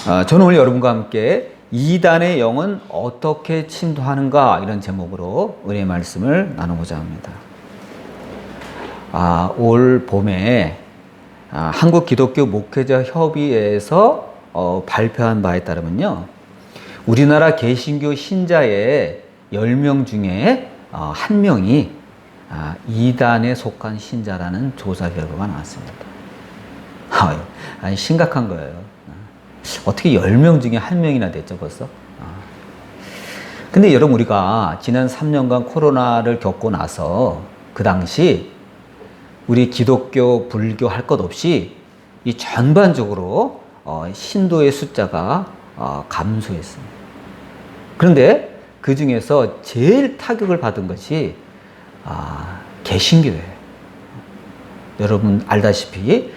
저는 오늘 여러분과 함께 이단의 영은 어떻게 침투하는가 이런 제목으로 은혜의 말씀을 나누고자 합니다. 올 봄에 한국 기독교 목회자 협의회에서 발표한 바에 따르면요, 우리나라 개신교 신자의 10명 중에 1명이 이단에 속한 신자라는 조사 결과가 나왔습니다. 아니, 심각한 거예요. 어떻게 10명 중에 1명이나 됐죠, 벌써? 근데 여러분, 우리가 지난 3년간 코로나를 겪고 나서 그 당시 우리 기독교, 불교 할 것 없이 이 전반적으로 신도의 숫자가 감소했습니다. 그런데 그 중에서 제일 타격을 받은 것이 개신교예요. 여러분 알다시피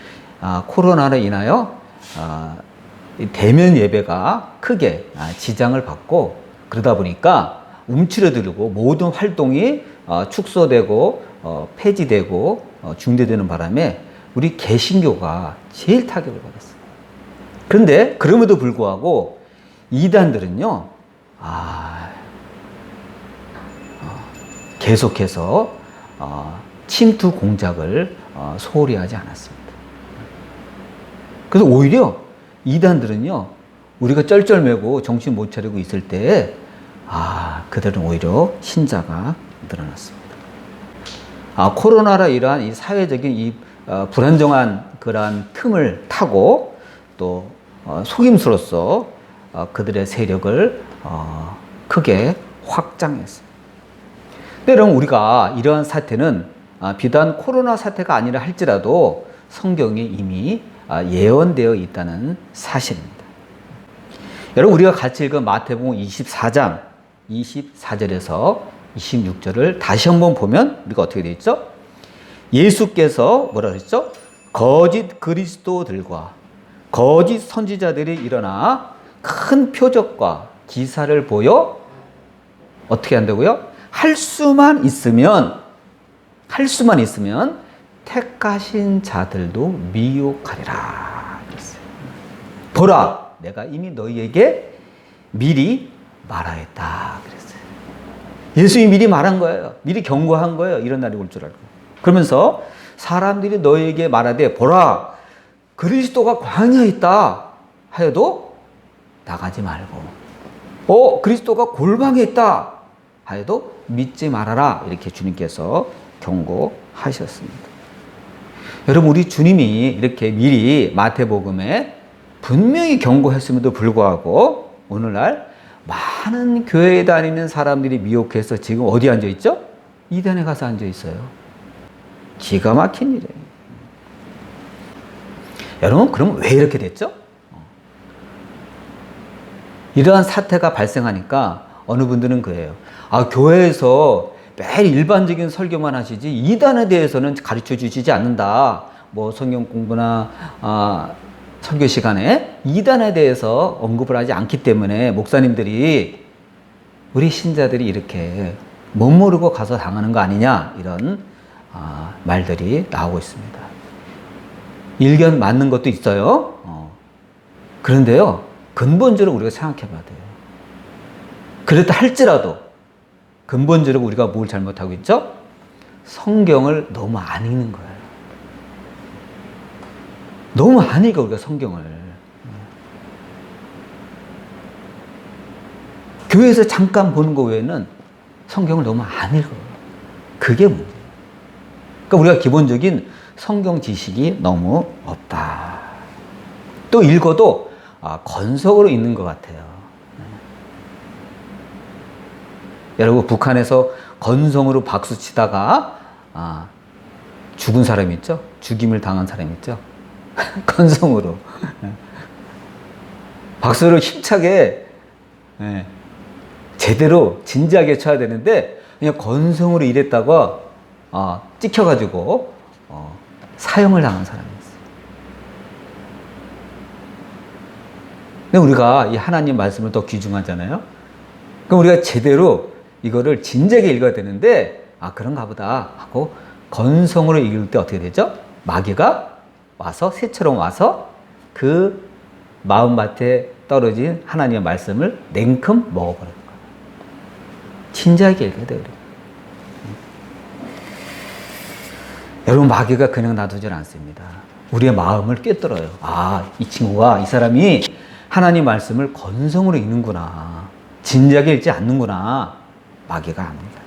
코로나로 인하여 대면 예배가 크게 지장을 받고, 그러다 보니까 움츠러들고 모든 활동이 축소되고 폐지되고 중단되는 바람에 우리 개신교가 제일 타격을 받았어요. 그런데 그럼에도 불구하고 이단들은요, 계속해서 침투 공작을 소홀히 하지 않았습니다. 그래서 오히려 이단들은요, 우리가 쩔쩔매고 정신 못 차리고 있을 때 그들은 오히려 신자가 늘어났습니다. 코로나라 이러한 이 사회적인 이 불안정한 그러한 틈을 타고 또 속임수로써 그들의 세력을 크게 확장했습니다. 근데 여러분, 우리가 이러한 사태는 비단 코로나 사태가 아니라 할지라도 성경에 이미 예언되어 있다는 사실입니다. 여러분, 우리가 같이 읽은 마태복음 24장 24절에서 26절을 다시 한번 보면 우리가 어떻게 되어 있죠? 예수께서 뭐라 그랬죠? 거짓 그리스도들과 거짓 선지자들이 일어나 큰 표적과 기사를 보여 어떻게 한다고요? 할 수만 있으면 택하신 자들도 미혹하리라 그랬어요. 보라, 내가 이미 너희에게 미리 말하였다 그랬어요. 예수님이 미리 말한 거예요. 미리 경고한 거예요. 이런 날이 올 줄 알고. 그러면서 사람들이 너희에게 말하되, 보라, 그리스도가 광야에 있다 하여도 나가지 말고, 그리스도가 골방에 있다 하여도 믿지 말아라, 이렇게 주님께서 경고하셨습니다. 여러분, 우리 주님이 이렇게 미리 마태복음에 분명히 경고했음에도 불구하고 오늘날 많은 교회에 다니는 사람들이 미혹해서 지금 어디 앉아 있죠? 이단에 가서 앉아 있어요. 기가 막힌 일이에요. 여러분, 그럼 왜 이렇게 됐죠? 이러한 사태가 발생하니까 어느 분들은 그래요. 교회에서 매일 일반적인 설교만 하시지 이단에 대해서는 가르쳐 주시지 않는다. 뭐 성경 공부나 설교 시간에 이단에 대해서 언급을 하지 않기 때문에 목사님들이, 우리 신자들이 이렇게 못 모르고 가서 당하는 거 아니냐, 이런 말들이 나오고 있습니다. 일견 맞는 것도 있어요. 그런데요, 근본적으로 우리가 생각해 봐야 돼요. 그렇다 할지라도 근본적으로 우리가 뭘 잘못하고 있죠? 성경을 너무 안 읽는 거예요. 너무 안 읽어, 우리가 성경을. 교회에서 잠깐 보는 거 외에는 성경을 너무 안 읽어요. 그게 문제예요. 그러니까 우리가 기본적인 성경 지식이 너무 없다. 또 읽어도 건석으로 읽는 것 같아요. 여러분, 북한에서 건성으로 박수 치다가 죽은 사람 있죠? 죽임을 당한 사람 있죠? 건성으로 박수를 힘차게 제대로 진지하게 쳐야 되는데 그냥 건성으로 일했다가 찍혀가지고 사형을 당한 사람이 있어요. 근데 우리가 이 하나님 말씀을 더 귀중하잖아요. 그럼 우리가 제대로 이거를 진지하게 읽어야 되는데, 그런가 보다 하고 건성으로 읽을 때 어떻게 되죠? 마귀가 와서, 새처럼 와서 그 마음밭에 떨어진 하나님의 말씀을 냉큼 먹어버리는 거예요. 진지하게 읽어야 돼요. 여러분, 마귀가 그냥 놔두질 않습니다. 우리의 마음을 꿰뚫어요. 아, 이 친구가, 이 사람이 하나님 말씀을 건성으로 읽는구나. 진지하게 읽지 않는구나. 마귀가 압니다.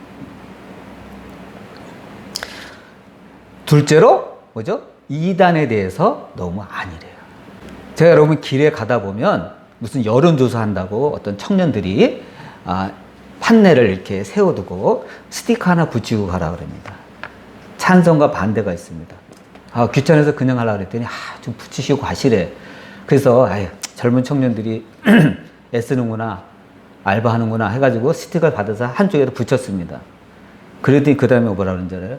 둘째로 뭐죠? 이단에 대해서 너무 안일해요. 제가 여러분 길에 가다 보면 무슨 여론조사 한다고 어떤 청년들이 판넬을 이렇게 세워두고 스티커 하나 붙이고 가라 그럽니다. 찬성과 반대가 있습니다. 귀찮아서 그냥 하려고 그랬더니 좀 붙이시고 가시래. 그래서 젊은 청년들이 애쓰는구나, 알바하는구나 해가지고 스티커를 받아서 한쪽에다 붙였습니다. 그랬더니 그 다음에 뭐라 그러는지 알아요?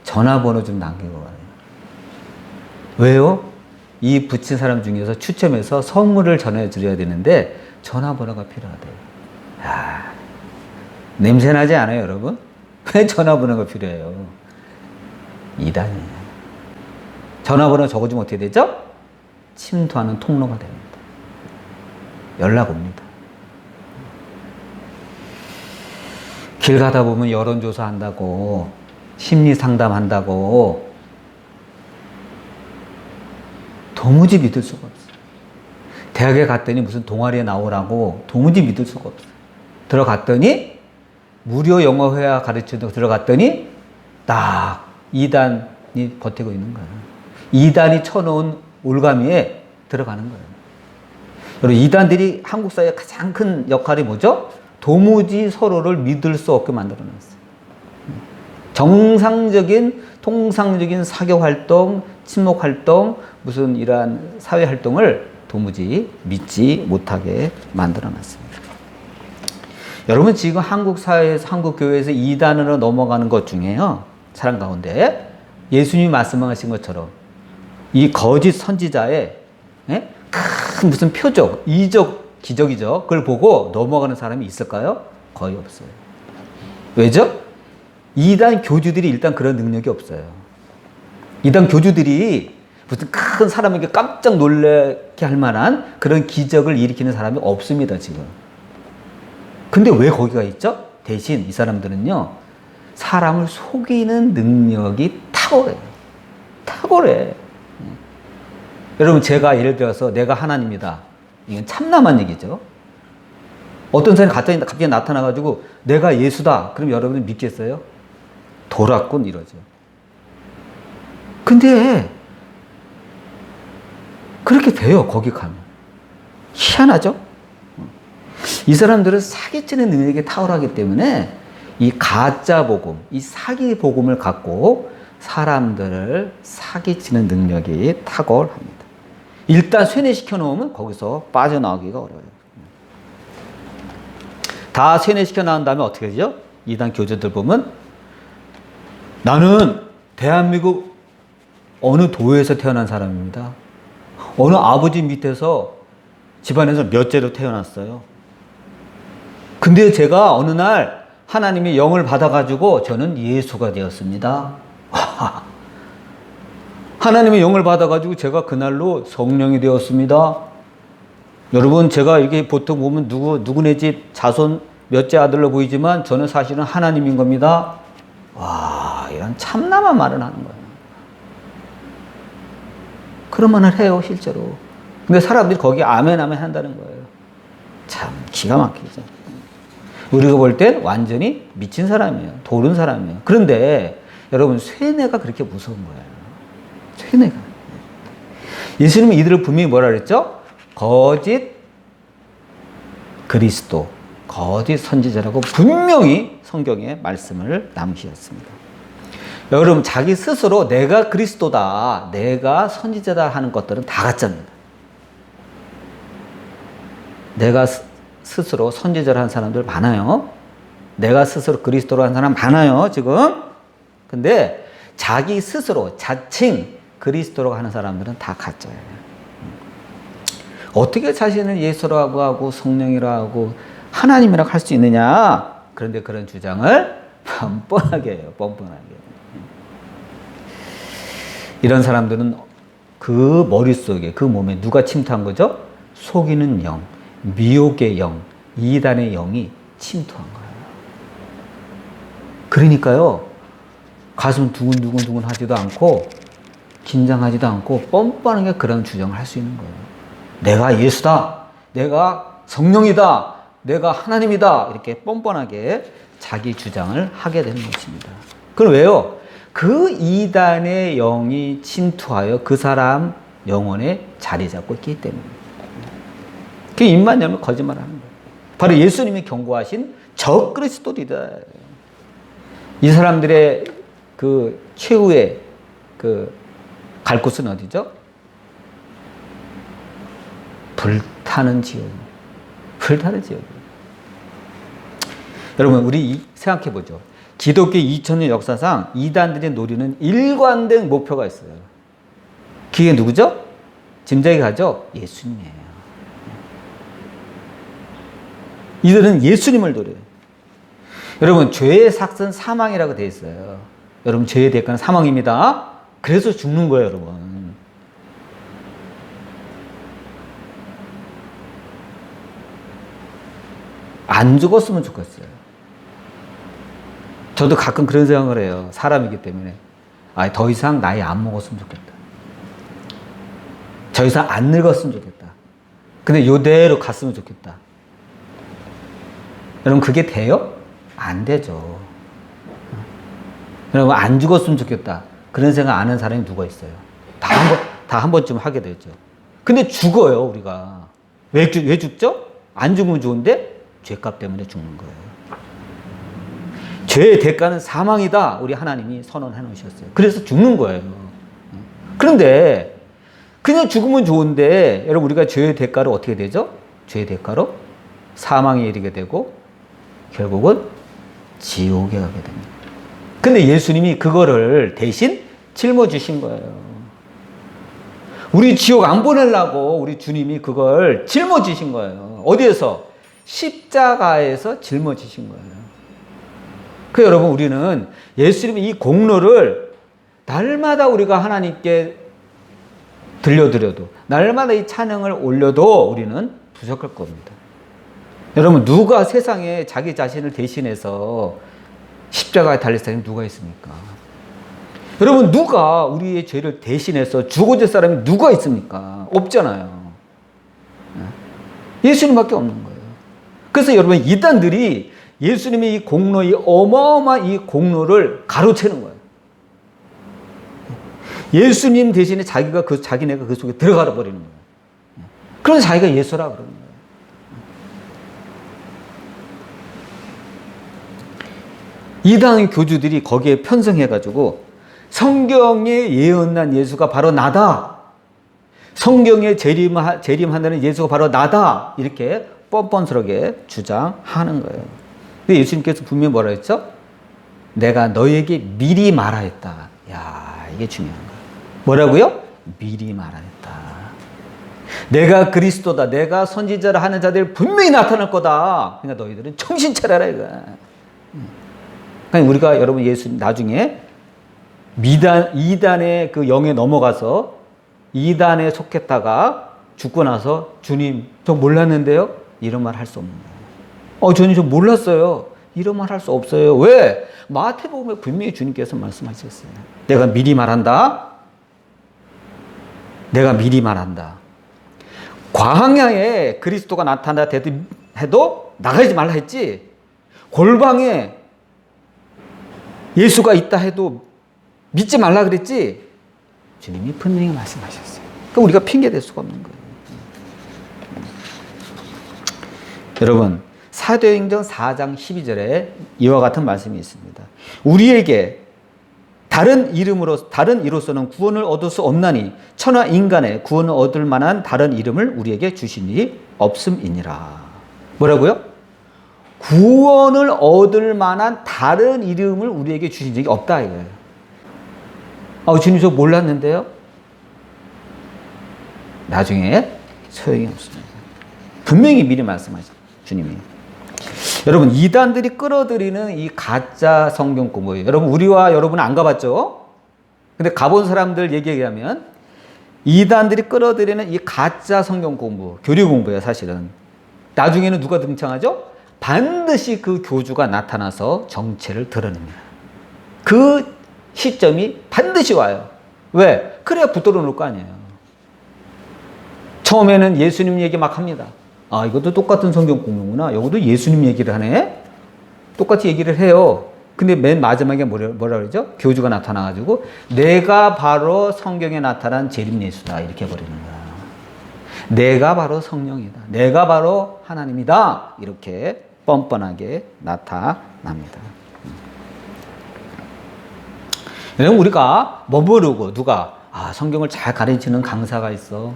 전화번호 좀 남기고 가요. 왜요? 이 붙인 사람 중에서 추첨해서 선물을 전해드려야 되는데 전화번호가 필요하대요. 냄새나지 않아요, 여러분? 왜 전화번호가 필요해요? 이단이에요. 전화번호 적어주면 어떻게 되죠? 침투하는 통로가 됩니다. 연락 옵니다. 길 가다 보면 여론조사 한다고, 심리 상담한다고 도무지 믿을 수가 없어요. 대학에 갔더니 무슨 동아리에 나오라고 도무지 믿을 수가 없어요. 들어갔더니 무료 영어 회화 가르치러 들어갔더니 딱 2단이 버티고 있는 거예요. 2단이 쳐놓은 올가미에 들어가는 거예요. 여러분, 2단들이 한국 사회의 가장 큰 역할이 뭐죠? 도무지 서로를 믿을 수 없게 만들어놨어요. 정상적인 통상적인 사교 활동, 친목 활동, 무슨 이러한 사회 활동을 도무지 믿지 못하게 만들어놨습니다. 여러분, 지금 한국 사회에서, 한국 교회에서 2단으로 넘어가는 것 중에요, 사람 가운데 예수님이 말씀하신 것처럼 이 거짓 선지자의 큰 무슨 표적, 이적, 기적이죠. 그걸 보고 넘어가는 사람이 있을까요? 거의 없어요. 왜죠? 2단 교주들이 일단 그런 능력이 없어요. 2단 교주들이 무슨 큰 사람에게 깜짝 놀라게 할 만한 그런 기적을 일으키는 사람이 없습니다, 지금. 근데 왜 거기가 있죠? 대신 이 사람들은요, 사람을 속이는 능력이 탁월해요. 탁월해. 여러분, 제가 예를 들어서 내가 하나님이다. 이건 참남한 얘기죠. 어떤 사람이 갑자기 나타나가지고 내가 예수다. 그럼 여러분이 믿겠어요? 돌았군 이러죠. 근데 그렇게 돼요. 거기 가면. 희한하죠? 이 사람들은 사기치는 능력이 탁월하기 때문에 이 가짜 복음, 이 사기 복음을 갖고 사람들을 사기치는 능력이 탁월합니다. 일단 세뇌시켜 놓으면 거기서 빠져나오기가 어려워요. 다 세뇌시켜 나온 다음에 어떻게 되죠? 이단 교주들 보면 나는 대한민국 어느 도에서 태어난 사람입니다. 어느 아버지 밑에서 집안에서 몇째로 태어났어요. 근데 제가 어느 날 하나님의 영을 받아가지고 저는 예수가 되었습니다. 하나님의 영을 받아가지고 제가 그날로 성령이 되었습니다. 여러분, 제가 이게 보통 보면 누구네 집 자손 몇째 아들로 보이지만 저는 사실은 하나님인 겁니다. 와, 이런 참남한 말을 하는 거예요. 그런 말을 해요, 실제로. 근데 사람들이 거기에 아멘 한다는 거예요. 참 기가 막히죠. 우리가 볼 땐 완전히 미친 사람이에요. 도른 사람이에요. 그런데 여러분, 쇠뇌가 그렇게 무서운 거예요. 쇠뇌가. 예수님은 이들을 분명히 뭐라 그랬죠? 거짓 그리스도, 거짓 선지자라고 분명히 성경에 말씀을 남기셨습니다. 여러분, 자기 스스로 내가 그리스도다, 내가 선지자다 하는 것들은 다 가짜입니다. 내가 스스로 선지자를 한 사람들 많아요. 내가 스스로 그리스도로 한 사람 많아요, 지금. 근데 자기 스스로 자칭 그리스도로 하는 사람들은 다 가짜예요. 어떻게 자신을 예수라고 하고 성령이라고 하고 하나님이라고 할 수 있느냐? 그런데 그런 주장을 뻔뻔하게 해요. 뻔뻔하게. 이런 사람들은 그 머릿속에, 그 몸에 누가 침투한 거죠? 속이는 영. 미혹의 영, 이단의 영이 침투한 거예요. 그러니까요, 가슴 두근두근 하지도 않고 긴장하지도 않고 뻔뻔하게 그런 주장을 할 수 있는 거예요. 내가 예수다, 내가 성령이다, 내가 하나님이다, 이렇게 뻔뻔하게 자기 주장을 하게 되는 것입니다. 그럼 왜요? 그 이단의 영이 침투하여 그 사람 영혼에 자리 잡고 있기 때문에. 그 입만 열면 거짓말하는 거예요. 바로 예수님이 경고하신 적그리스도이다. 이 사람들의 그 최후의 그 갈 곳은 어디죠? 불타는 지옥. 불타는 지옥. 여러분, 우리 생각해 보죠. 기독교 2000년 역사상 이단들이 노리는 일관된 목표가 있어요. 그게 누구죠? 짐작이 가죠? 예수님이에요. 이들은 예수님을 노려요. 여러분, 죄의 삭은 사망이라고 되어 있어요. 여러분, 죄의 대가는 사망입니다. 그래서 죽는 거예요, 여러분. 안 죽었으면 좋겠어요. 저도 가끔 그런 생각을 해요. 사람이기 때문에. 더 이상 나이 안 먹었으면 좋겠다. 더 이상 안 늙었으면 좋겠다. 근데 요대로 갔으면 좋겠다. 여러분, 그게 돼요? 안 되죠. 여러분, 안 죽었으면 좋겠다. 그런 생각 안 하는 사람이 누가 있어요? 다 한 번쯤 하게 되죠. 근데 죽어요, 우리가. 왜 죽죠? 안 죽으면 좋은데, 죄값 때문에 죽는 거예요. 죄의 대가는 사망이다. 우리 하나님이 선언해 놓으셨어요. 그래서 죽는 거예요. 그런데, 그냥 죽으면 좋은데, 여러분, 우리가 죄의 대가로 어떻게 되죠? 죄의 대가로 사망에 이르게 되고, 결국은 지옥에 가게 됩니다. 근데 예수님이 그거를 대신 짊어지신 거예요. 우리 지옥 안 보내려고 우리 주님이 그걸 짊어지신 거예요. 어디에서? 십자가에서 짊어지신 거예요. 그 여러분, 우리는 예수님의 이 공로를 날마다 우리가 하나님께 들려드려도, 날마다 이 찬양을 올려도 우리는 부족할 겁니다. 여러분, 누가 세상에 자기 자신을 대신해서 십자가에 달릴 사람이 누가 있습니까? 여러분, 누가 우리의 죄를 대신해서 죽어줄 사람이 누가 있습니까? 없잖아요. 예수님밖에 없는 거예요. 그래서 여러분, 이단들이 예수님의 이 공로, 이 어마어마한 이 공로를 가로채는 거예요. 예수님 대신에 자기네가 그 속에 들어가 버리는 거예요. 그래서 자기가 예수라 그러는 거예요. 이단 교주들이 거기에 편성해가지고 성경에 예언한 예수가 바로 나다. 성경에 재림한다는 예수가 바로 나다. 이렇게 뻔뻔스럽게 주장하는 거예요. 근데 예수님께서 분명히 뭐라 했죠? 내가 너에게 미리 말하였다. 야, 이게 중요한 거예요. 뭐라고요? 미리 말하였다. 내가 그리스도다. 내가 선지자라 하는 자들 분명히 나타날 거다. 그러니까 너희들은 정신 차려라 이거. 그러니까 우리가 여러분 예수 나중에 이단의 그 영에 넘어가서 이단에 속했다가 죽고 나서 주님 저 몰랐는데요? 이런 말 할 수 없는 거예요. 주님 저 몰랐어요. 이런 말 할 수 없어요. 왜? 마태복음에 분명히 주님께서 말씀하셨어요. 내가 미리 말한다. 내가 미리 말한다. 광야에 그리스도가 나타나 해도 나가지 말라 했지. 골방에 예수가 있다 해도 믿지 말라 그랬지. 주님이 분명히 말씀하셨어요. 그러니까 우리가 핑계 댈 수가 없는 거예요. 여러분, 사도행전 4장 12절에 이와 같은 말씀이 있습니다. 우리에게 다른 이로서는 구원을 얻을 수 없나니 천하 인간의 구원을 얻을 만한 다른 이름을 우리에게 주신 일이 없음이니라. 뭐라고요? 구원을 얻을 만한 다른 이름을 우리에게 주신 적이 없다 이거예요. 주님 저 몰랐는데요. 나중에 소용이 없습니다. 분명히 미리 말씀하셨죠, 주님이. 여러분, 이단들이 끌어들이는 이 가짜 성경 공부예요. 여러분, 우리와 여러분은 안 가봤죠? 근데 가본 사람들 얘기하면 이단들이 끌어들이는 이 가짜 성경 공부, 교리 공부예요, 사실은. 나중에는 누가 등장하죠? 반드시 그 교주가 나타나서 정체를 드러냅니다. 그 시점이 반드시 와요. 왜? 그래야 붙들어 놓을 거 아니에요. 처음에는 예수님 얘기 막 합니다. 아, 이것도 똑같은 성경 공부구나. 이것도 예수님 얘기를 하네. 똑같이 얘기를 해요. 근데 맨 마지막에 뭐라 그러죠? 교주가 나타나가지고 내가 바로 성경에 나타난 재림 예수다 이렇게 해버리는 거야. 내가 바로 성령이다. 내가 바로 하나님이다. 이렇게 뻔뻔하게 나타납니다. 여러분 우리가 뭐 모르고 누가 성경을 잘 가르치는 강사가 있어.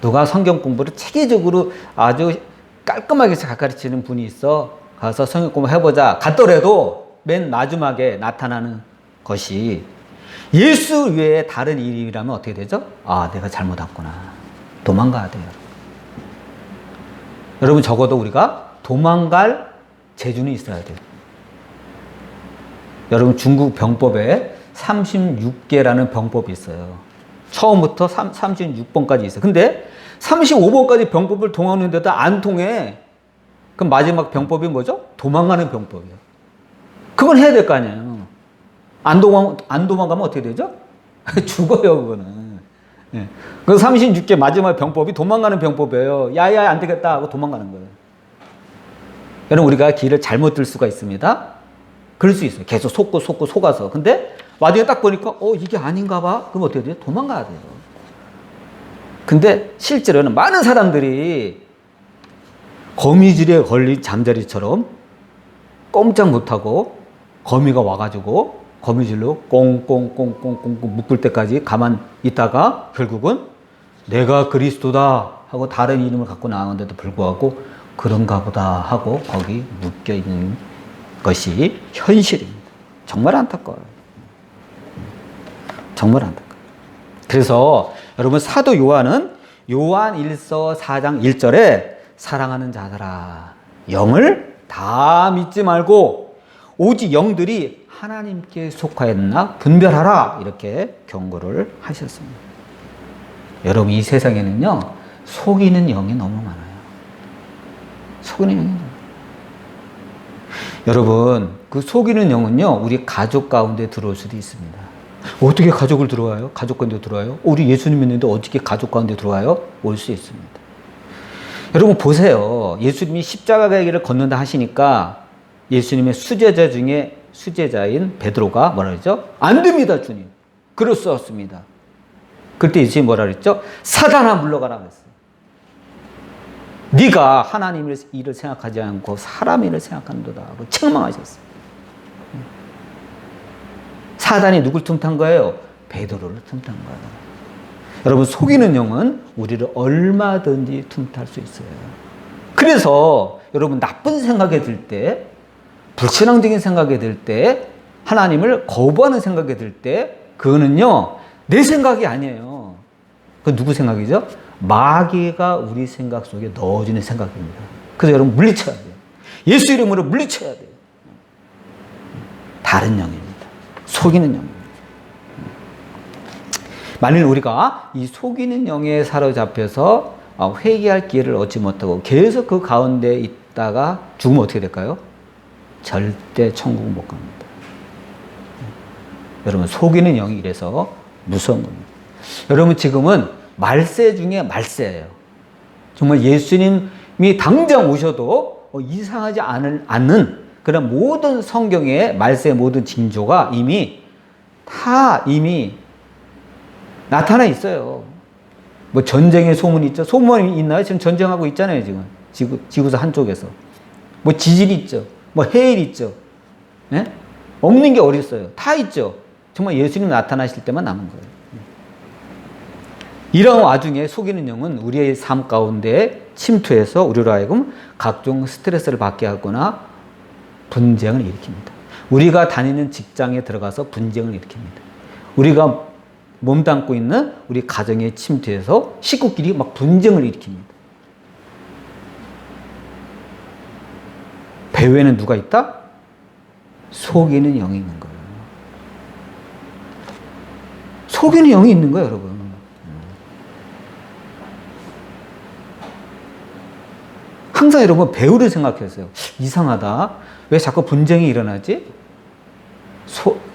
누가 성경 공부를 체계적으로 아주 깔끔하게 잘 가르치는 분이 있어. 가서 성경 공부 해보자. 갔더라도 맨 마지막에 나타나는 것이 예수 외에 다른 일이라면 어떻게 되죠? 아, 내가 잘못 왔구나. 도망가야 돼요. 여러분 적어도 우리가 도망갈 재주는 있어야 돼요. 여러분 중국 병법에 36개라는 병법이 있어요. 처음부터 36번까지 있어요. 근데 35번까지 병법을 통하는데도 안 통해. 그럼 마지막 병법이 뭐죠? 도망가는 병법이에요. 그건 해야 될 거 아니에요. 안 도망가면 어떻게 되죠? 죽어요, 그거는. 예. 그 36개 마지막 병법이 도망가는 병법이에요. 야야, 안 되겠다 하고 도망가는 거예요. 여러분, 우리가 길을 잘못 들 수가 있습니다. 그럴 수 있어요. 계속 속아서. 근데 나중에 딱 보니까, 이게 아닌가 봐? 그럼 어떻게 돼요? 도망가야 돼요. 근데 실제로는 많은 사람들이 거미줄에 걸린 잠자리처럼 꼼짝 못하고 거미가 와가지고 거미줄로 꽁꽁꽁꽁꽁 묶을 때까지 가만 있다가 결국은 내가 그리스도다 하고 다른 이름을 갖고 나왔는데도 불구하고 그런가 보다 하고 거기 묶여 있는 것이 현실입니다. 정말 안타까워요. 정말 안타까워요. 그래서 여러분 사도 요한은 요한 1서 4장 1절에 사랑하는 자들아 영을 다 믿지 말고 오직 영들이 하나님께 속하였나 분별하라 이렇게 경고를 하셨습니다. 여러분 이 세상에는요 속이는 영이 너무 많아요. 속이는 영이 많아요. 여러분 그 속이는 영은요 우리 가족 가운데 들어올 수도 있습니다. 어떻게 가족을 들어와요? 가족 가운데 들어와요? 우리 예수님 믿는데 어떻게 가족 가운데 들어와요? 올 수 있습니다. 여러분 보세요. 예수님이 십자가의 길을 걷는다 하시니까 예수님의 수제자 중에 수제자인 베드로가 뭐라 그랬죠? 안 됩니다 주님. 그럴 수 없습니다. 그때 예수님이 뭐라 그랬죠? 사단아 물러가라 그랬어요. 네가 하나님의 일을 생각하지 않고 사람의 일을 생각한도다 하고 책망하셨어요. 사단이 누굴 틈탄 거예요? 베드로를 틈탄 거예요. 여러분 속이는 영은 우리를 얼마든지 틈탈 수 있어요. 그래서 여러분 나쁜 생각이 들 때, 불신앙적인 생각이 들 때, 하나님을 거부하는 생각이 들 때 그거는요 내 생각이 아니에요. 그 누구 생각이죠? 마귀가 우리 생각 속에 넣어주는 생각입니다. 그래서 여러분 물리쳐야 돼요. 예수 이름으로 물리쳐야 돼요. 다른 영입니다. 속이는 영입니다. 만일 우리가 이 속이는 영에 사로잡혀서 회개할 기회를 얻지 못하고 계속 그 가운데 있다가 죽으면 어떻게 될까요? 절대 천국 못 갑니다. 여러분 속이는 영이 이래서 무서운 겁니다. 여러분 지금은 말세 중에 말세예요. 정말 예수님이 당장 오셔도 이상하지 않는 그런 모든 성경의 말세의 모든 징조가 이미 나타나 있어요. 뭐 전쟁의 소문이 있죠. 소문이 있나요? 지금 전쟁하고 있잖아요. 지금 지구사 한쪽에서 뭐 지진이 있죠. 뭐 해일 있죠. 예? 없는 게 어디 있어요? 다 있죠. 정말 예수님 나타나실 때만 남은 거예요. 이런 와중에 속이는 영은 우리의 삶 가운데 침투해서 우리로 하여금 각종 스트레스를 받게 하거나 분쟁을 일으킵니다. 우리가 다니는 직장에 들어가서 분쟁을 일으킵니다. 우리가 몸담고 있는 우리 가정에 침투해서 식구끼리 막 분쟁을 일으킵니다. 배후에는 누가 있다? 속이는 영이 있는 거예요. 속이는 영이 있는 거예요, 여러분. 항상 여러분 배우를 생각했어요. 이상하다. 왜 자꾸 분쟁이 일어나지?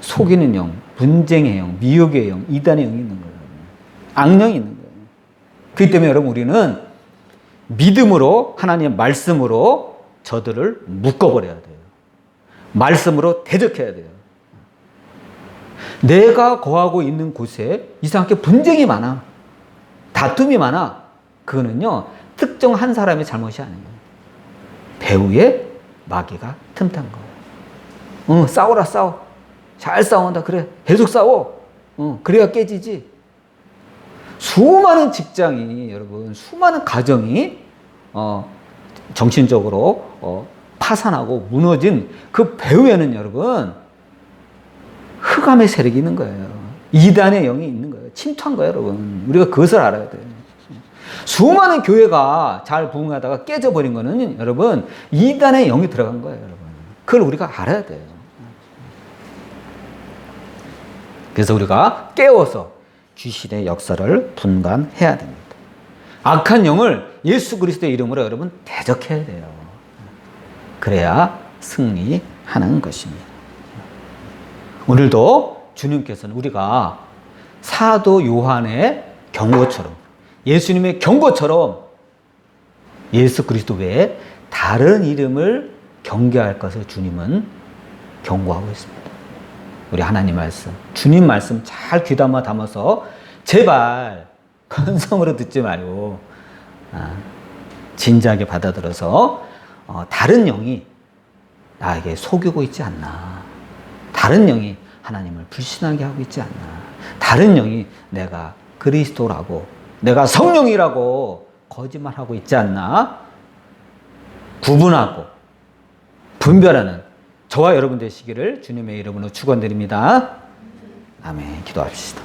속이는 영, 분쟁의 영, 미혹의 영, 이단의 영이 있는 거예요. 악령이 있는 거예요. 그렇기 때문에 여러분 우리는 믿음으로 하나님의 말씀으로 저들을 묶어버려야 돼요. 말씀으로 대적해야 돼요. 내가 거하고 있는 곳에 이상하게 분쟁이 많아. 다툼이 많아. 그거는요, 특정 한 사람의 잘못이 아니에요. 배우의 마귀가 틈탄 거예요. 싸워라, 싸워. 잘 싸운다. 그래. 계속 싸워. 그래야 깨지지. 수많은 여러분, 수많은 가정이, 정신적으로, 파산하고 무너진 그 배후에는 여러분, 흑암의 세력이 있는 거예요. 이단의 영이 있는 거예요. 침투한 거예요, 여러분. 우리가 그것을 알아야 돼요. 수많은 교회가 잘 부흥하다가 깨져버린 거는 여러분, 이단의 영이 들어간 거예요, 여러분. 그걸 우리가 알아야 돼요. 그래서 우리가 깨워서 귀신의 역사를 분간해야 됩니다. 악한 영을 예수 그리스도의 이름으로 여러분 대적해야 돼요. 그래야 승리하는 것입니다. 오늘도 주님께서는 우리가 사도 요한의 경고처럼, 예수님의 경고처럼 예수 그리스도 외에 다른 이름을 경계할 것을 주님은 경고하고 있습니다. 우리 하나님 말씀, 주님 말씀 잘 귀담아 담아서 제발 건성으로 듣지 말고 진지하게 받아들여서 다른 영이 나에게 속이고 있지 않나. 다른 영이 하나님을 불신하게 하고 있지 않나. 다른 영이 내가 그리스도라고, 내가 성령이라고 거짓말하고 있지 않나. 구분하고 분별하는 저와 여러분 되시기를 주님의 이름으로 축원드립니다. 아멘. 기도합시다.